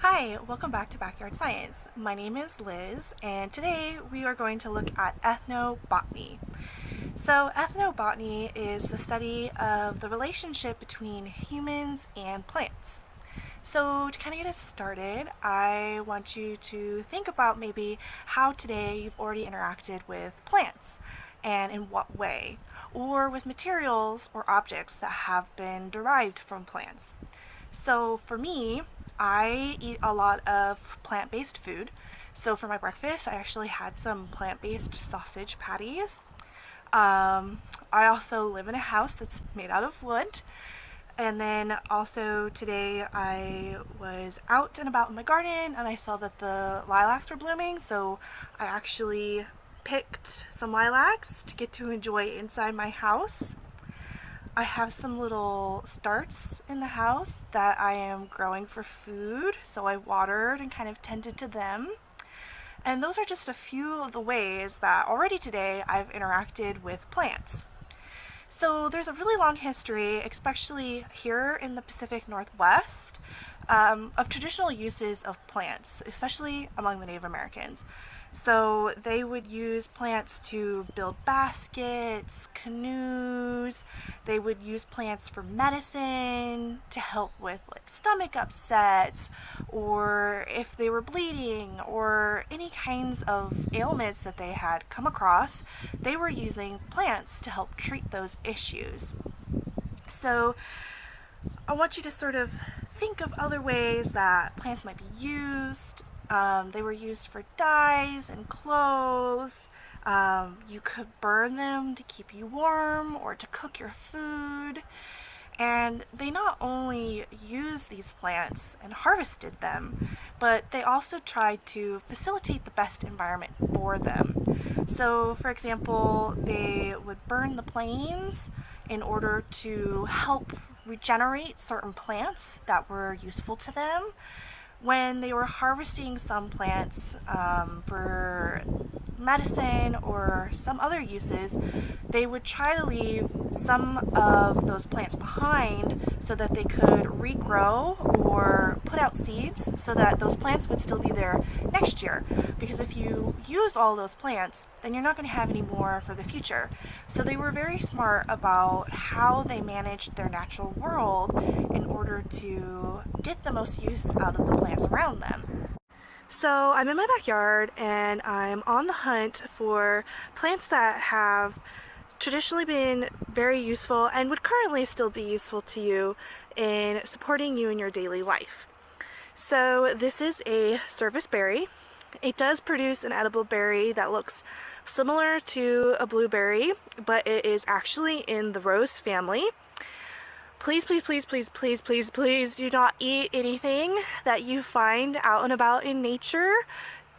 Hi, welcome back to Backyard Science. My name is Liz, and today we are going to look at ethnobotany. So, ethnobotany is the study of the relationship between humans and plants. So, to kind of get us started, I want you to think about maybe how today you've already interacted with plants and in what way, or with materials or objects that have been derived from plants. So for me, I eat a lot of plant-based food. So for my breakfast, I actually had some plant-based sausage patties. I also live in a house that's made out of wood. And then also today I was out and about in my garden and I saw that the lilacs were blooming, so I actually picked some lilacs to get to enjoy inside my house. I have some little starts in the house that I am growing for food, so I watered and kind of tended to them. And those are just a few of the ways that already today I've interacted with plants. So there's a really long history, especially here in the Pacific Northwest, of traditional uses of plants, especially among the Native Americans. So they would use plants to build baskets, canoes. They would use plants for medicine to help with like stomach upsets, or if they were bleeding, or any kinds of ailments that they had come across, they were using plants to help treat those issues. So I want you to sort of think of other ways that plants might be used. They were used for dyes and clothes. You could burn them to keep you warm or to cook your food. And they not only used these plants and harvested them, but they also tried to facilitate the best environment for them. So, for example, they would burn the plains in order to help regenerate certain plants that were useful to them. When they were harvesting some plants for medicine or some other uses, they would try to leave some of those plants behind so that they could regrow or put out seeds so that those plants would still be there next year. Because if you use all those plants, then you're not going to have any more for the future. So they were very smart about how they managed their natural world in order to get the most use out of the plants around them. So I'm in my backyard and I'm on the hunt for plants that have traditionally been very useful and would currently still be useful to you in supporting you in your daily life. So this is a service berry. It does produce an edible berry that looks similar to a blueberry, but it is actually in the rose family. Please, please, please, please, please, please, please do not eat anything that you find out and about in nature.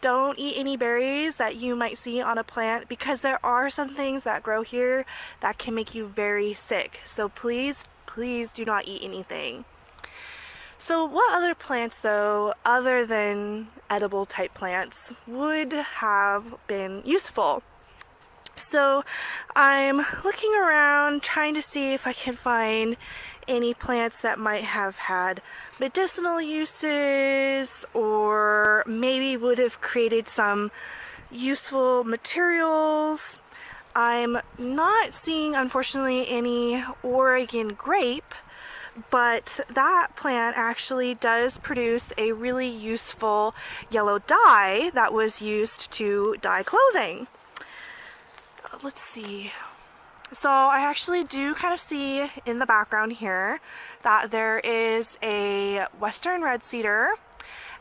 Don't eat any berries that you might see on a plant because there are some things that grow here that can make you very sick. So please, please do not eat anything. So what other plants though, other than edible type plants, would have been useful? So I'm looking around trying to see if I can find any plants that might have had medicinal uses or maybe would have created some useful materials. I'm not seeing, unfortunately, any Oregon grape, but that plant actually does produce a really useful yellow dye that was used to dye clothing. Let's see. So I actually do kind of see in the background here that there is a western red cedar,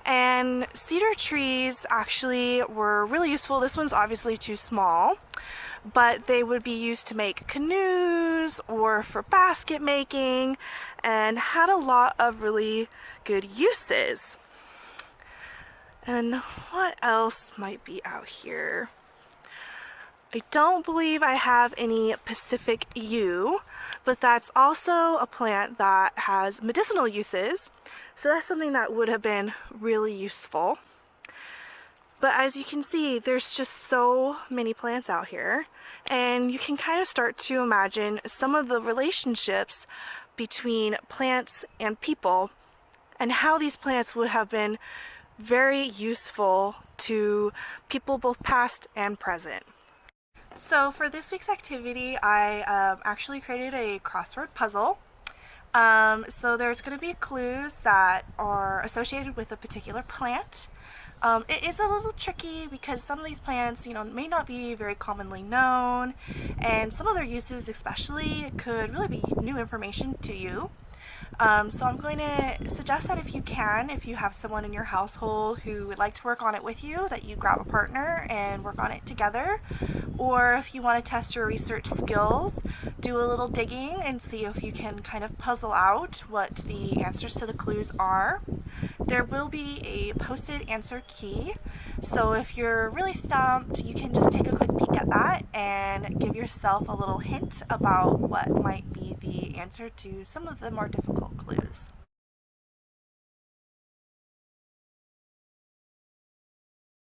and cedar trees actually were really useful. This one's obviously too small, but they would be used to make canoes or for basket making and had a lot of really good uses. And what else might be out here? I don't believe I have any Pacific yew, but that's also a plant that has medicinal uses, so that's something that would have been really useful. But as you can see, there's just so many plants out here, and you can kind of start to imagine some of the relationships between plants and people and how these plants would have been very useful to people both past and present. So for this week's activity, I actually created a crossword puzzle. So there's going to be clues that are associated with a particular plant. It is a little tricky because some of these plants, may not be very commonly known, and some of their uses especially could really be new information to you. So I'm going to suggest that if you have someone in your household who would like to work on it with you, that you grab a partner and work on it together. Or if you want to test your research skills, do a little digging and see if you can kind of puzzle out what the answers to the clues are. There will be a posted answer key, so if you're really stumped, you can just take a quick peek at that and give yourself a little hint about what might be the answer to some of the more difficult clues.